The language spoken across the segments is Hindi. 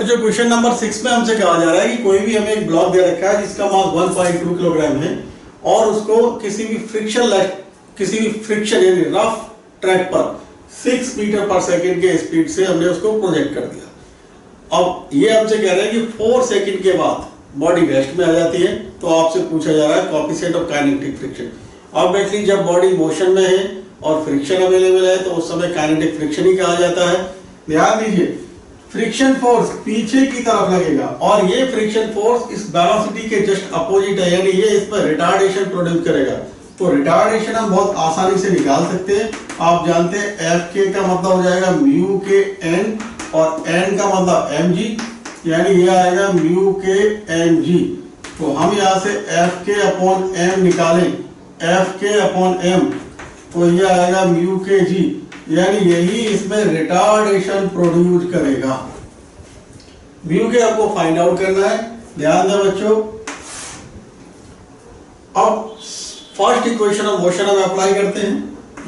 बच्चों क्वेश्चन नंबर 6 में हमसे कहा जा रहा है कि कोई भी हमें एक ब्लॉक दे रखा है जिसका मास 1.2 किलोग्राम है और उसको किसी भी फ्रिक्शन यानी रफ ट्रैक पर 6 मीटर पर सेकंड के स्पीड से हमने उसको प्रोजेक्ट कर दिया। अब ये हमसे कह रहे हैं कि 4 सेकंड के बाद बॉडी रेस्ट में आ जाती है, तो आपसे पूछा जा रहा है coefficient of kinetic friction. Obviously जब बॉडी मोशन में है और फ्रिक्शन अवेलेबल है तो उस समय काइनेटिक फ्रिक्शन ही कहा जाता है। ध्यान दीजिए, फ्रिक्शन फोर्स पीछे की तरफ लगेगा और ये फ्रिक्शन फोर्स इस वेलोसिटी के जस्ट अपोजिट है, यानी ये इस पर रिटार्डेशन प्रोड्यूस करेगा। तो रिटार्डेशन हम बहुत आसानी से निकाल सकते हैं। आप जानते हैं एफ के का मतलब हो जाएगा म्यू के एन और एन का मतलब एम जी, यानी ये आएगा म्यू के एम जी। तो हम यहाँ से एफ के अपॉन एम निकालें, एफ के अपॉन एम, तो ये आएगा म्यू के जी, यानी यही इसमें रिटार्डेशन प्रोड्यूस करेगा। म्यू के आपको फाइंड आउट करना है। ध्यान दें बच्चों, अब फर्स्ट इक्वेशन ऑफ मोशन हम अप्लाई करते हैं।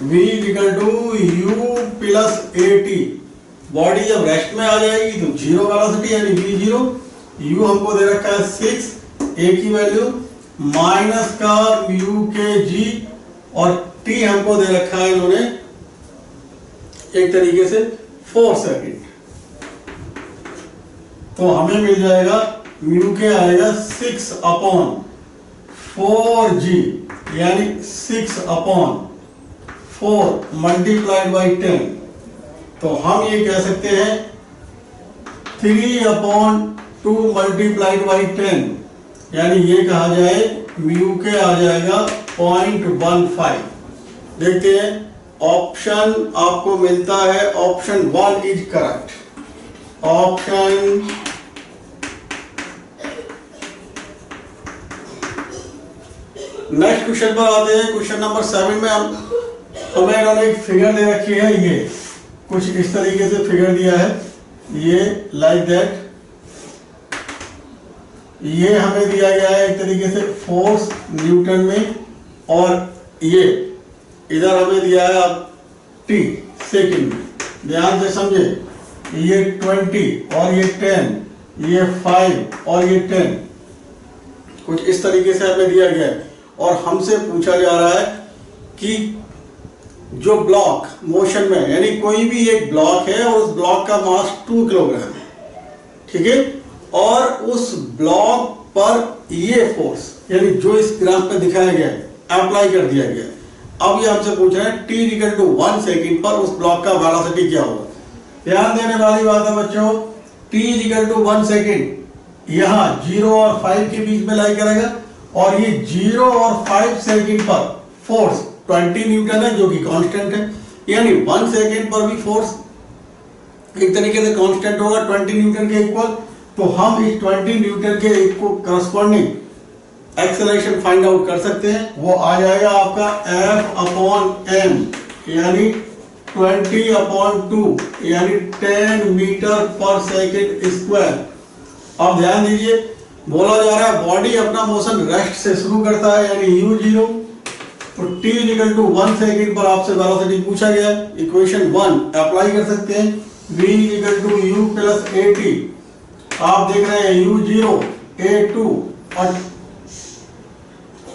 v equal to u plus at। Body जब रेस्ट में आ जाएगी तो जीरो वेलोसिटी यानी v जीरो, u हमको दे रखा है 6, a की वैल्यू माइनस का म्यू के जी और t हमको दे रखा है इन्होंने एक तरीके से 4 सेकंड। तो हमें मिल जाएगा म्यू के आएगा 6 अपॉन 4g, यानी 6 अपॉन 4 मल्टीप्लाइड बाई 10। तो हम ये कह सकते हैं 3 अपॉन 2 मल्टीप्लाइड बाई 10, यानी ये कहा जाए म्यू के आ जाएगा 0.15। देखते हैं, ऑप्शन आपको मिलता है, option 1 is correct. Option next question पर आते हैं। क्वेश्चन नंबर 7 में हमें इन्होंने एक फिगर दे रखी है, ये कुछ इस तरीके से फिगर दिया है, ये लाइक दैट। ये हमें दिया गया है एक तरीके से फोर्स न्यूटन में, और ये इधर हमें दिया है अब t सेकंड में। ध्यान से समझे, ये 20 और ये 10, ये 5 और ये 10, कुछ इस तरीके से हमें दिया गया है। और हमसे पूछा जा रहा है कि जो ब्लॉक मोशन में, यानी कोई भी एक ब्लॉक है और उस ब्लॉक का मास 2 किलोग्राम है, ठीक है, और उस ब्लॉक पर ये फोर्स यानी जो इस ग्राफ पे दिखाया गया है अप्लाई कर दिया गया है। अब ये हमसे पूछ रहे हैं t इक्वल टू 1 सेकंड पर उस ब्लॉक का वेलोसिटी क्या होगा। ध्यान देने वाली बात है बच्चों, t इक्वल टू 1 सेकंड यहाँ 0 और 5 के बीच में लाई करेगा, और ये 0 और 5 सेकंड पर फोर्स 20 न्यूटन है जो कि कांस्टेंट है, यानी 1 सेकंड पर भी फोर्स एक तरीके से कांस्टेंट होगा 20 न्यूटन के इक्वल। तो हम इस 20 न्यूटन के करस्पॉन्डिंग एक्सेलरेशन फाइंड आउट कर सकते हैं। वो आ जाएगा आपका F अपॉन एम, यानी 20 अपॉन 2, यानी 10 मीटर पर सेकंड स्क्वायर। अब ध्यान दीजिए, बोला जा रहा है बॉडी अपना मोशन रेस्ट से शुरू करता है, यानी u जीरो। तो t इक्वल टू 1 सेकंड पर आपसे वेलोसिटी पूछा गया, इक्वेशन 1 अप्लाई कर सकते हैं। v equal to u plus at। आप देख रहे हैं u जीरो, a2 और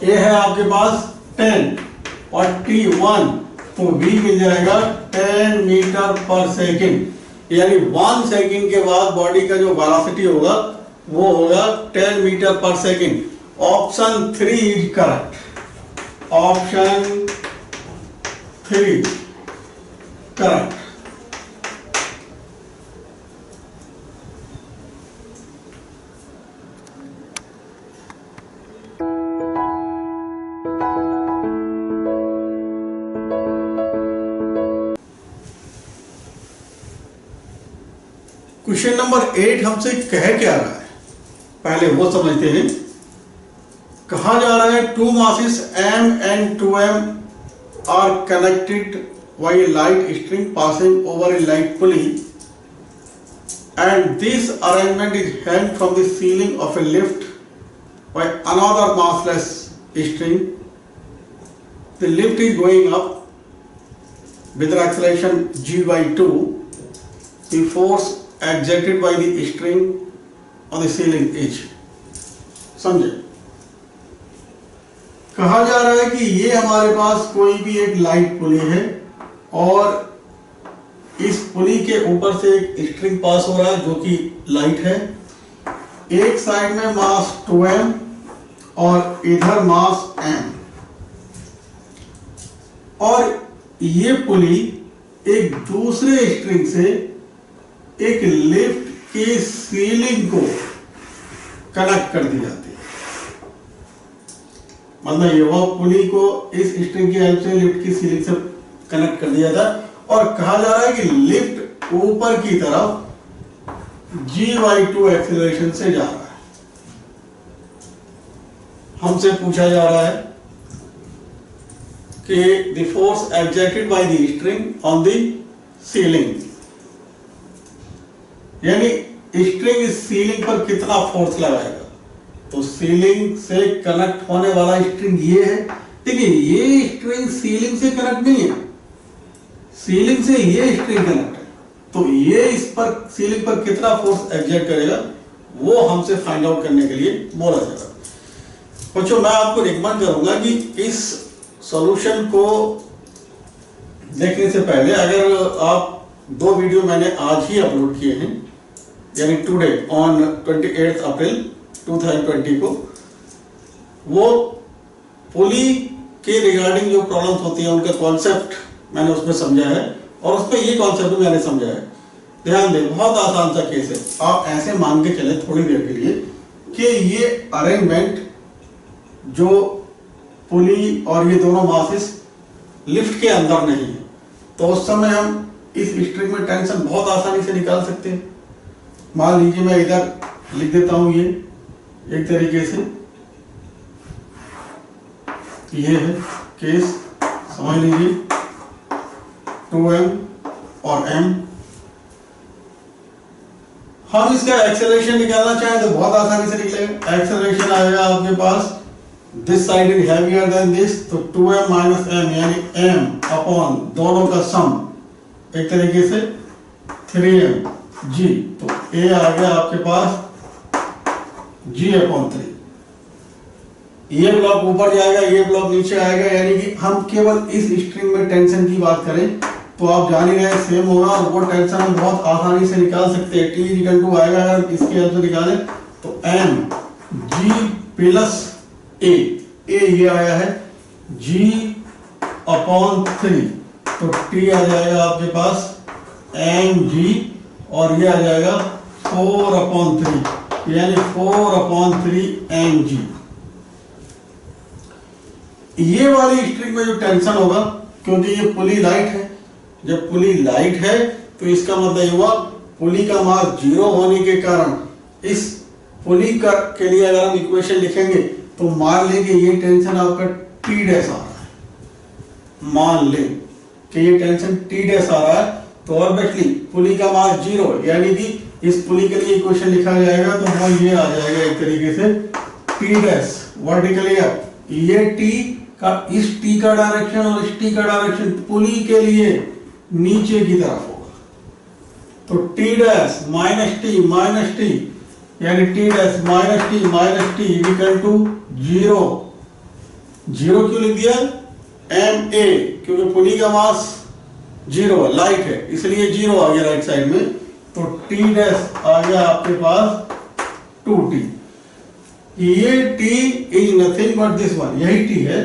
ये है आपके पास 10 और t1, तो v मिल जाएगा 10 मीटर पर सेकंड, यानी 1 सेकंड के बाद बॉडी का जो वेलोसिटी होगा वो होगा 10 मीटर पर second. Option 3 is correct. Option 3 correct. Question number 8 हमसे कह क्या रहा है, पहले वो समझते हैं। कहा जा रहा है two masses m and 2m are connected by a light string passing over a light pulley, and this arrangement is held from the ceiling of a lift by another massless string. The lift is going up with an acceleration g by 2. The force exerted by the string on the ceiling edge। समझे? कहा जा रहा है कि ये हमारे पास कोई भी एक लाइट पुली है और इस पुली के ऊपर से एक स्ट्रिंग पास हो रहा है जो कि लाइट है। एक साइड में मास 2m और इधर मास m, और ये पुली एक दूसरे स्ट्रिंग से एक लिफ्ट की सीलिंग को कनेक्ट कर दी जाती है। मतलब ये वो पुली को इस स्ट्रिंग की हेल्प से लिफ्ट की सीलिंग से कनेक्ट कर दिया था और कहा जा रहा है कि लिफ्ट ऊपर की तरफ g/2 एक्सीलरेशन से जा रहा है। हमसे पूछा जा रहा है कि the force exerted by the string on the ceiling, यानी स्ट्रिंग इस सीलिंग पर कितना फोर्स लगाएगा। तो सीलिंग से कनेक्ट होने वाला स्ट्रिंग ये है। देखिए ये स्ट्रिंग सीलिंग से कनेक्ट नहीं है, सीलिंग से ये स्ट्रिंग कनेक्ट है। तो ये इस पर सीलिंग पर कितना फोर्स एक्सर्ट करेगा वो हमसे फाइंड आउट करने के लिए बोला जा रहा है। बच्चों मैं आपको रिकमेंड करूंगा कि इस सॉल्यूशन को देखने से पहले अगर आप 2 वीडियो मैंने आज ही अपलोड किए हैं, यानी टुडे ऑन 28 अप्रैल 2020 को, वो पुली के रिगार्डिंग जो प्रॉब्लम्स होती है उनका कॉन्सेप्ट मैंने उसमें समझा है और उसमें ये कॉन्सेप्ट भी मैंने समझा है। ध्यान दें, बहुत आसान सा केस है। आप ऐसे मान के चले थोड़ी देर के लिए कि ये अरेंजमेंट जो पुली और ये दोनों मासेस लिफ्ट के अंदर नहीं है, तो उस समय हम इस स्ट्रिंग में टेंशन बहुत आसानी से निकाल सकते हैं। मान लीजिए मैं इधर लिख देता हूं, ये एक तरीके से ये है केस, समझ लीजिए 2m और m। हम इसका एक्सेलरेशन निकालना चाहें तो बहुत आसानी से निकलेगा। एक्सेलरेशन आएगा आपके पास, this side is heavier than this, तो 2m माइनस m यानी m अपॉन दोनों का सम एक तरीके से 3m g। तो a आ गया आपके पास g/3। ये ब्लॉक ऊपर जाएगा, ये ब्लॉक नीचे आएगा, यानी कि हम केवल इस स्ट्रिंग में टेंशन की बात करें तो आप जान ही रहे सेम होगा और वो टेंशन हम बहुत आसानी से निकाल सकते हैं। T आएगा अगर इसके हेल्प से निकालें तो m g प्लस a, ये आया है g/3, तो t आ जाएगा आपके पास mg और ये आ जाएगा 4/3 यानी 4/3 mg। ये वाली स्ट्रिंग में जो टेंशन होगा, क्योंकि ये पुली लाइट है, जब पुली लाइट है तो इसका मतलब ये हुआ पुली का मास 0 होने के कारण इस पुली का के लिए अगर हम इक्वेशन लिखेंगे तो मान लें कि ये टेंशन आपका T' आ रहा है। मान लें कि ये टेंशन T' आ रहा है तो ऑब्वियसली पुली का मास 0, यानी कि इस पुली के लिए इक्वेशन लिखा जाएगा तो वो ये आ जाएगा एक तरीके से T' वर्टिकली अप। ये T का इस T का डायरेक्शन और इस T का डायरेक्शन पुली के लिए नीचे की तरफ होगा, तो T' माइनस T यानी T' minus T equal to 0। 0 क्यों लिख दिया? ma, क्योंकि पुली का मास 0 लाइट है इसलिए 0 आ गया राइट साइड में, तो T' आ गया आपके पास 2t। ये t is nothing but this one, यही t है।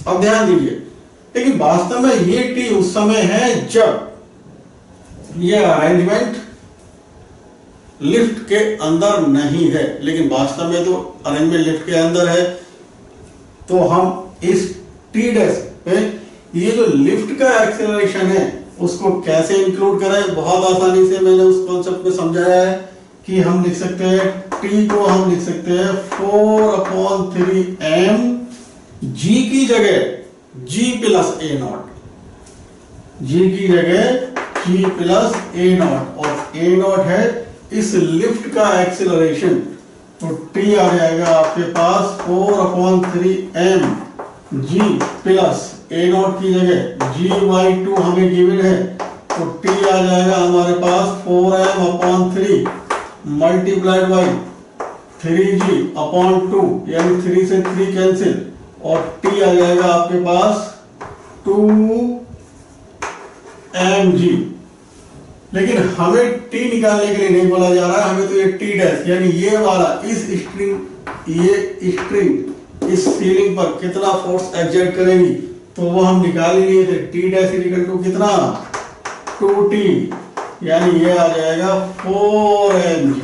अब ध्यान दीजिए, लेकिन वास्तव में ये t उस समय है जब ये अरेंजमेंट लिफ्ट के अंदर नहीं है, लेकिन वास्तव में तो अरेंजमेंट लिफ्ट के अंदर है। तो हम इस T' पे ये जो लिफ्ट का एक्सेलरेशन है उसको कैसे इंक्लूड करें, बहुत आसानी से मैंने उस कॉन्सेप्ट में समझाया है कि हम लिख सकते हैं T को हम लिख सकते हैं 4/3m, G की जगह G प्लस A0, G की जगह G प्लस A0, और A0 है इस लिफ्ट का एक्सेलरेशन, तो T आ जाएगा आपके पास 4/3m G प्लस A0 की जगह G/2 हमें गिवन है तो टी आ जाएगा हमारे पास 4m/3 मल्टीप्लाइड बाई 3g/2, यानी 3 से 3 कैंसिल, और टी आ जाएगा आपके पास 2mg। लेकिन हमें टी निकालने के लिए नहीं बोला जा रहा है, हमें तो ये टी डैश यानी ये वाला इस स्ट्रिंग इस सीलिंग पर कितना फोर्स एक्सर्ट करेगी तो वो हम निकाल ही लिए थे। टी डैश इक्वल टू कितना 2t, यानी ये आ जाएगा 4mg।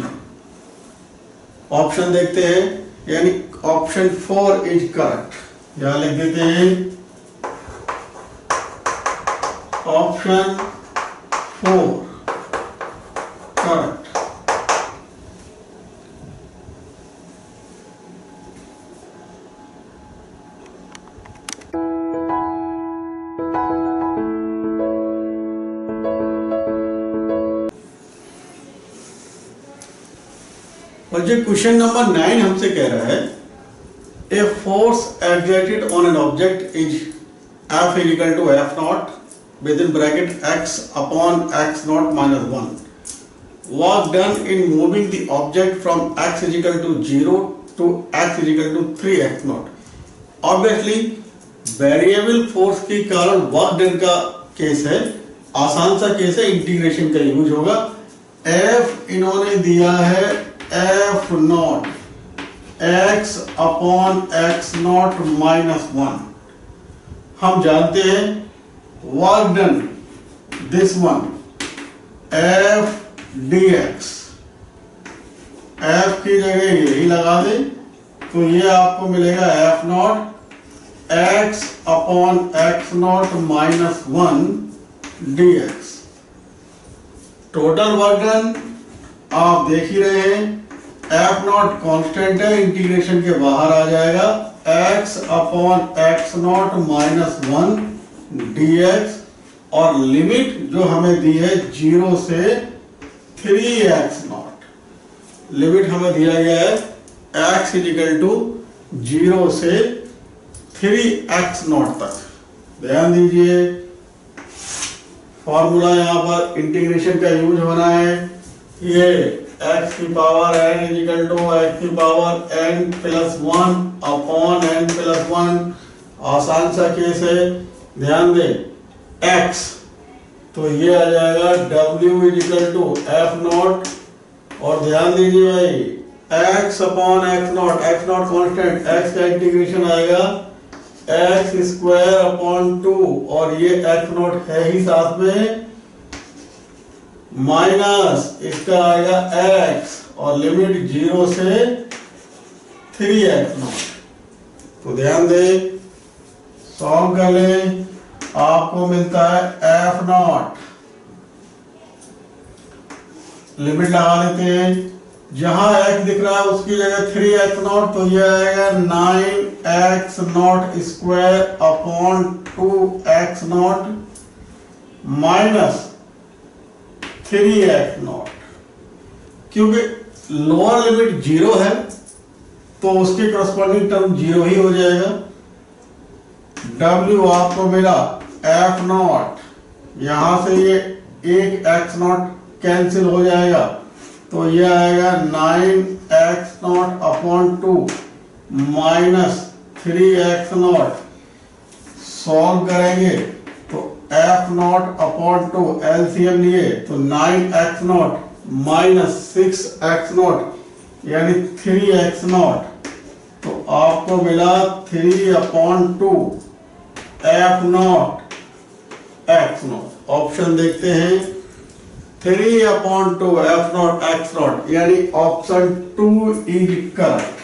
ऑप्शन देखते हैं, यानी ऑप्शन 4 इज करेक्ट। यहां लिख देते हैं ऑप्शन 4 करेक्ट। और जो क्वेश्चन नंबर 9 हमसे कह रहा है, a force exerted on an object is F is equal to F naught within bracket x upon x naught minus 1. Work done in moving the object from x is equal to 0 to x is equal to 3x naught. Obviously variable force के कारण वर्क डन का केस है, आसान सा केस है, इंटीग्रेशन का यूज होगा। F इन्होंने दिया है F not x upon x not minus 1। हम जानते हैं work done this one F dx, F की जगह यही लगा दे तो ये आपको मिलेगा F not x upon x not minus 1 dx। Total work done आप देख ही रहे हैं, F नॉट कांस्टेंट है, इंटीग्रेशन के बाहर आ जाएगा, x upon x not minus 1 dx, और लिमिट जो हमें दी है 0 से 3x नॉट, लिमिट हमें दिया गया है x इज इक्वल टू 0 से 3x नॉट तक। ध्यान दीजिए फॉर्मूला यहां पर इंटीग्रेशन का यूज होना है। ये x की power n is equal to x की power n plus 1 upon n plus 1, आसान सा केस है। ध्यान दें x तो ये आ जाएगा w is equal to f naught, और ध्यान दीजिए भाई x upon x naught constant, x का इंटीग्रेशन आएगा x स्क्वायर अपॉन 2, और ये x नॉट है ही साथ में, माइनस इसका आएगा x, और लिमिट 0 से 3x नॉट। तो ध्यान दें सॉल्व कर लें, आपको मिलता है f नॉट, लिमिट लगा लेते हैं, जहां x दिख रहा है उसकी जगह 3x नॉट, तो ये आएगा 9x not square upon 2x not minus 3x not. क्योंकि लोअर लिमिट 0 है तो उसके करस्पॉन्डिंग टर्म 0 ही हो जाएगा। W आपको मिला f नॉट, यहां से ये एक x नॉट कैंसिल हो जाएगा, तो ये आएगा 9x not upon 2 minus 3x not. Solve करेंगे तो f नॉट अपॉन 2 एलसीएम लिए तो 9x not minus 6x not यानी 3x नॉट, तो आपको मिला 3 upon 2 f not x not. Option देखते हैं 3 upon 2 f not x not, यानी ऑप्शन 2 इज करेक्ट।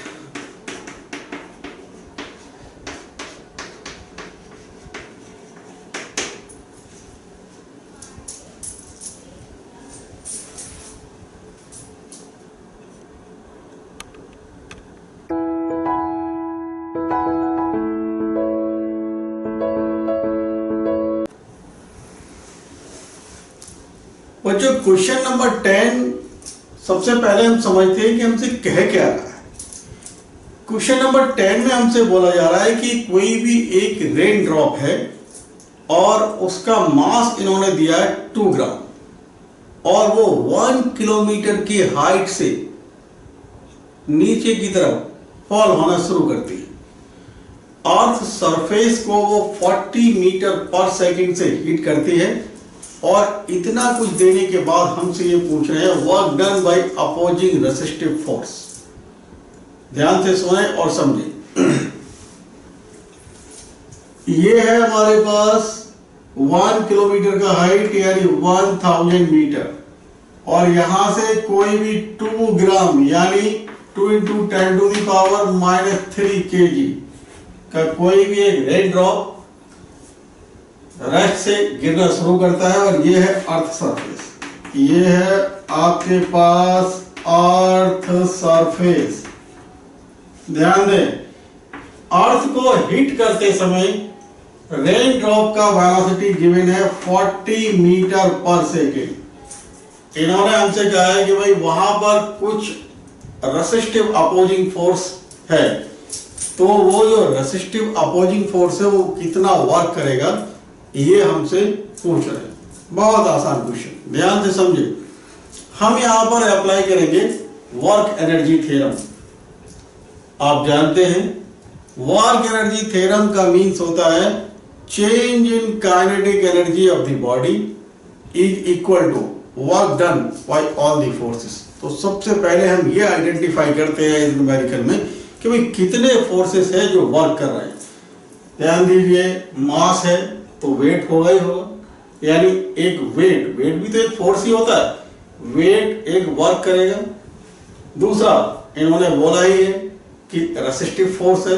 बच्चों क्वेश्चन नंबर 10 सबसे पहले हम समझते हैं कि हमसे कह क्या रहा है। क्वेश्चन नंबर 10 में हमसे बोला जा रहा है कि कोई भी एक रेन ड्रॉप है और उसका मास इन्होंने दिया है 2 ग्राम, और वो 1 किलोमीटर की हाइट से नीचे की तरफ फॉल होना शुरू करती है। अर्थ सरफेस को वो 40 मीटर पर सेकंड से हिट करती है, और इतना कुछ देने के बाद हमसे ये पूछ रहे हैं work done bye opposing resistive force. ध्यान से सुने और समझें। ये है हमारे पास 1 किलोमीटर का हाइट यानी 1000 मीटर, और यहां से कोई भी 2 ग्राम यानी 2 × 10⁻³ kg का कोई भी एक रेन ड्रॉप रेस्ट से गिरना शुरू करता है, और ये है अर्थ सरफेस। ये है आपके पास अर्थ सरफेस। ध्यान दें, अर्थ को हिट करते समय रेन ड्रॉप का वेलोसिटी गिवन है 40 मीटर पर सेकेंड। इन्होंने हमसे कहा है कि भाई वहां पर कुछ रेसिस्टिव अपोजिंग फोर्स है, तो वो जो रेसिस्टिव अपोजिंग फोर्स है वो कितना वर्क करेगा, ये हमसे पूछ रहे हैं। बहुत आसान क्वेश्चन, ध्यान से समझे। हम यहां पर अप्लाई करेंगे वर्क एनर्जी थ्योरम। आप जानते हैं वर्क एनर्जी थ्योरम का मीन्स होता है change in kinetic energy of the body is equal to work done by all the forces. तो सबसे पहले हम ये आइडेंटिफाई करते हैं इस न्यूमेरिकल में कि भाई कितने फोर्सेस है जो वर्क कर रहे हैं। ध्यान दीजिए, मास है तो वेट होगा ही होगा, यानी एक वेट भी तो एक फोर्स ही होता है। वेट एक वर्क करेगा। दूसरा इन्होंने बोला ही है कि रेसिस्टिव फोर्स है,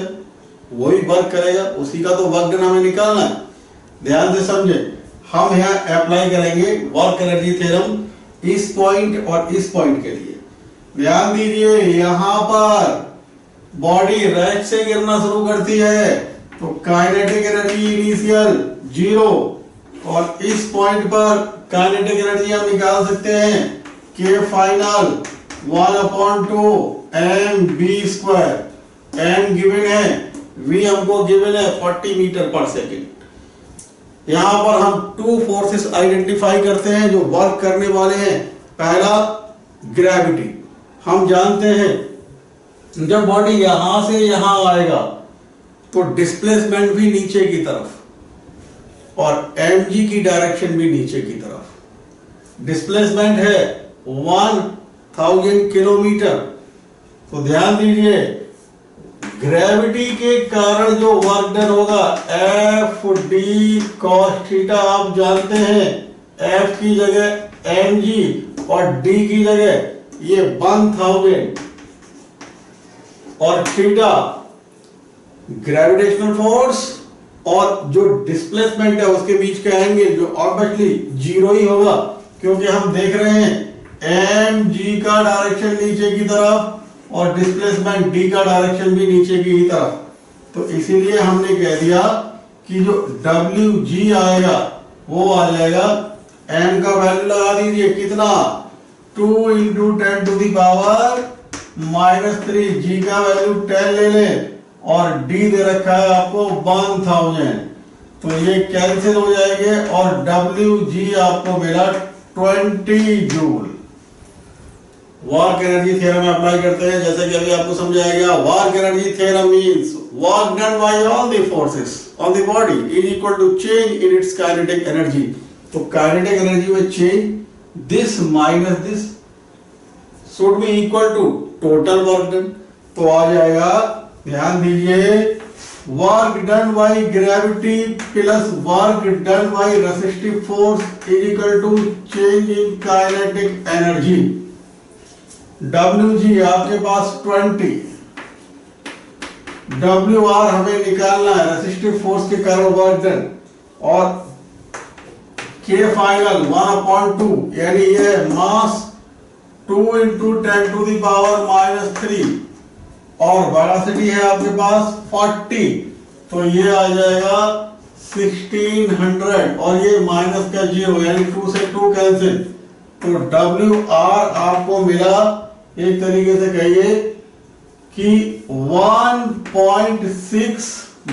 वही वर्क करेगा, उसी का तो वर्क डन हमें निकालना है। ध्यान से समझे, हम यहाँ अप्लाई करेंगे वर्क एनर्जी थ्योरम इस पॉइंट और इस पॉइंट के लिए। ध्यान दीजिए, यहां पर बॉडी रेस्ट से गिरना शुरू करती है तो काइनेटिक एनर्जी इनिशियल 0, और इस पॉइंट पर काइनेटिक एनर्जी हम निकाल सकते हैं के फाइनल 1/2 mv²। m गिवन है, v हमको गिवन है 40 मीटर पर सेकेंड। यहां पर हम 2 फोर्सेस आइडेंटिफाई करते हैं जो वर्क करने वाले हैं। पहला ग्रेविटी। हम जानते हैं जब बॉडी यहां से यहां आएगा तो डिस्प्लेसमेंट भी नीचे की तरफ, और mg की डायरेक्शन भी नीचे की तरफ। डिस्प्लेसमेंट है 1000 किलोमीटर। तो ध्यान दीजिए, ग्रेविटी के कारण जो वर्क डन होगा Fd cos थीटा, आप जानते हैं F की जगह mg और d की जगह ये 1000 और थीटा ग्रेविटेशनल फोर्स और जो डिस्प्लेसमेंट है उसके बीच का एंगल जो ऑब्वियसली 0 ही होगा, क्योंकि हम देख रहे हैं mg का डायरेक्शन नीचे की तरफ और डिस्प्लेसमेंट d का डायरेक्शन भी नीचे की ही तरफ। तो इसीलिए हमने कह दिया कि जो wg आएगा वो आ जाएगा, m का वैल्यू लगा दीजिए कितना, 2 × 10⁻³ g का वैल्यू 10 ले लें, और d दे रखा है आपको 1000, तो ये कैंसिल हो जाएंगे और wg आपको मिला 20 जूल। वर्क एनर्जी थ्योरम में अप्लाई करते हैं, जैसे कि अभी आपको समझाया गया। Work energy theorem means work done by all the forces on the body is equal to change in its kinetic energy. तो काइनेटिक एनर्जी में change this minus this should be equal to total work done. तो आ जाएगा, ध्यान दीजिए, work done by gravity plus work done by resistive force is equal to change in kinetic energy. Wg आपके पास 20, Wr हमें निकालना है रेसिस्टिव फोर्स के कारण वर्क डन, और K फाइनल 1/2 यानी ये मास 2 × 10⁻³ और वेलोसिटी है आपके पास 40, तो ये आ जाएगा 1600 और ये माइनस का 0 यानी 2 से 2 कैंसिल। तो Wr आपको मिला, एक तरीके से कहिए कि 1.6 -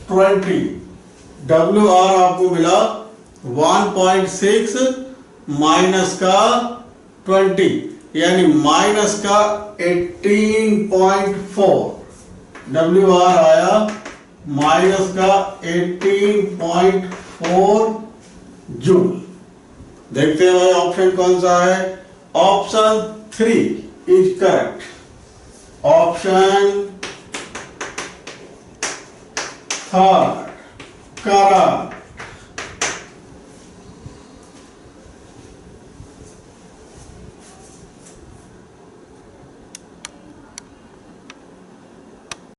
20 WR आपको मिला 1.6 माइनस का 20 यानी माइनस का 18.4। WR आया माइनस का 18.4 जूल। देखते हैं भाई ऑप्शन कौन सा है। Option 3 is correct. Option 3 correct.